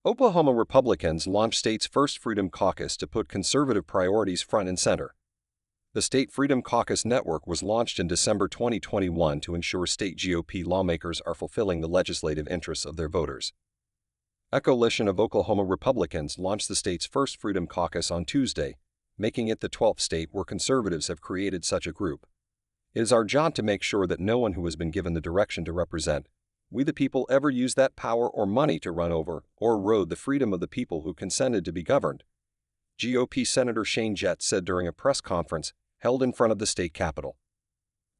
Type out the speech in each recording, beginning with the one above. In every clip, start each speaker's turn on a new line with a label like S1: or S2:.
S1: Oklahoma Republicans launched state's first Freedom Caucus to put conservative priorities front and center. The State Freedom Caucus Network was launched in December 2021 to ensure state GOP lawmakers are fulfilling the legislative interests of their voters. A coalition of Oklahoma Republicans launched the state's first Freedom Caucus on Tuesday, making it the 12th state where conservatives have created such a group. It is our job to make sure that no one who has been given the direction to represent we the people ever use that power or money to run over or erode the freedom of the people who consented to be governed, GOP Senator Shane Jett said during a press conference held in front of the state capitol.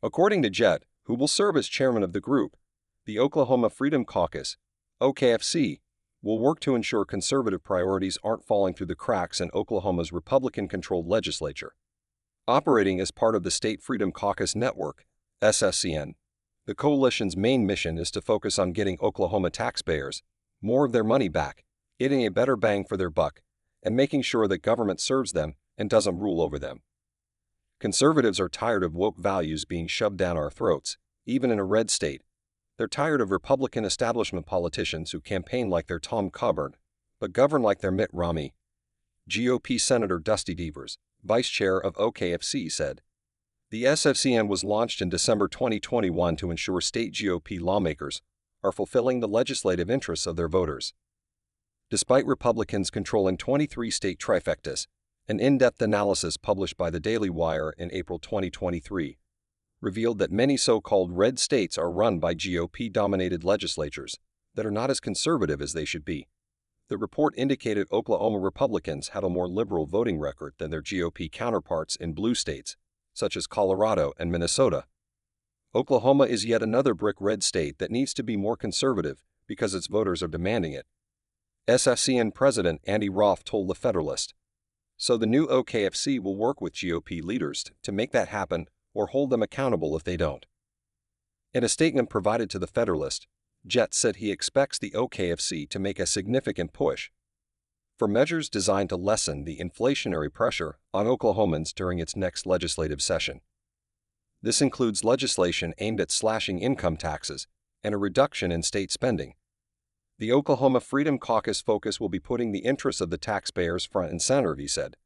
S1: According to Jett, who will serve as chairman of the group, the Oklahoma Freedom Caucus, OKFC, will work to ensure conservative priorities aren't falling through the cracks in Oklahoma's Republican-controlled legislature. Operating as part of the State Freedom Caucus Network, SFCN, the coalition's main mission is to focus on getting Oklahoma taxpayers more of their money back, getting a better bang for their buck, and making sure that government serves them and doesn't rule over them. Conservatives are tired of woke values being shoved down our throats, even in a red state. They're tired of Republican establishment politicians who campaign like they're Tom Coburn, but govern like they're Mitt Romney, GOP Senator Dusty Devers, vice chair of OKFC, said. The SFCN was launched in December 2021 to ensure state GOP lawmakers are fulfilling the legislative interests of their voters. Despite Republicans controlling 23 state trifectas, an in-depth analysis published by the Daily Wire in April 2023 revealed that many so-called red states are run by GOP-dominated legislatures that are not as conservative as they should be. The report indicated Oklahoma Republicans had a more liberal voting record than their GOP counterparts in blue states, such as Colorado and Minnesota. Oklahoma is yet another brick red state that needs to be more conservative because its voters are demanding it. SFCN President Andy Roth told The Federalist. So the new OKFC will work with GOP leaders to make that happen or hold them accountable if they don't. In a statement provided to The Federalist, Jett said he expects the OKFC to make a significant push for measures designed to lessen the inflationary pressure on Oklahomans during its next legislative session. This includes legislation aimed at slashing income taxes and a reduction in state spending. The Oklahoma Freedom Caucus focus will be putting the interests of the taxpayers front and center, he said.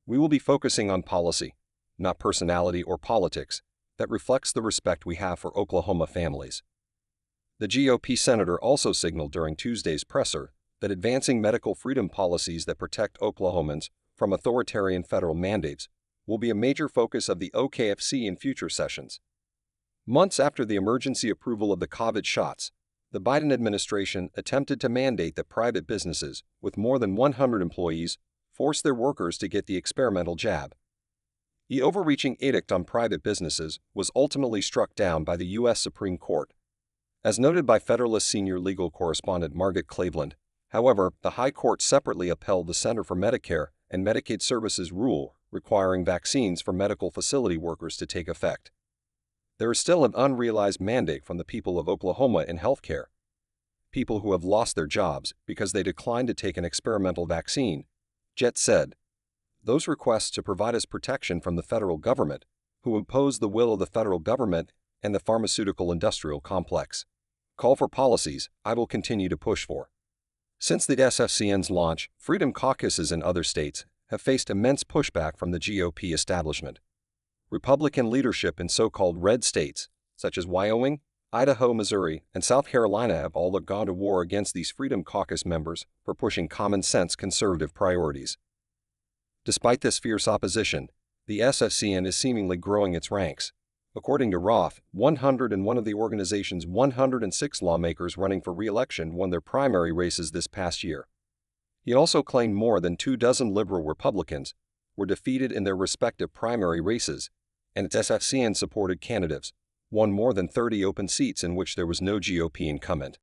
S1: We will be focusing on policy, not personality or politics, that reflects the respect we have for Oklahoma families. The GOP senator also signaled during Tuesday's presser that advancing medical freedom policies that protect Oklahomans from authoritarian federal mandates will be a major focus of the OKFC in future sessions. Months after the emergency approval of the COVID shots, the Biden administration attempted to mandate that private businesses with more than 100 employees force their workers to get the experimental jab. The overreaching edict on private businesses was ultimately struck down by the U.S. Supreme Court. As noted by Federalist senior legal correspondent Margaret Cleveland, however, the High Court separately upheld the Center for Medicare and Medicaid Services rule requiring vaccines for medical facility workers to take effect. There is still an unrealized mandate from the people of Oklahoma in healthcare. People who have lost their jobs because they declined to take an experimental vaccine, Jett said. Those requests to provide us protection from the federal government, who impose the will of the federal government and the pharmaceutical industrial complex, call for policies I will continue to push for. Since the SFCN's launch, Freedom Caucuses in other states have faced immense pushback from the GOP establishment. Republican leadership in so-called red states, such as Wyoming, Idaho, Missouri, and South Carolina have all gone to war against these Freedom Caucus members for pushing common-sense conservative priorities. Despite this fierce opposition, the SFCN is seemingly growing its ranks. According to Roth, 101 of the organization's 106 lawmakers running for re-election won their primary races this past year. He also claimed more than 24 liberal Republicans were defeated in their respective primary races, and its SFCN-supported candidates won more than 30 open seats in which there was no GOP incumbent.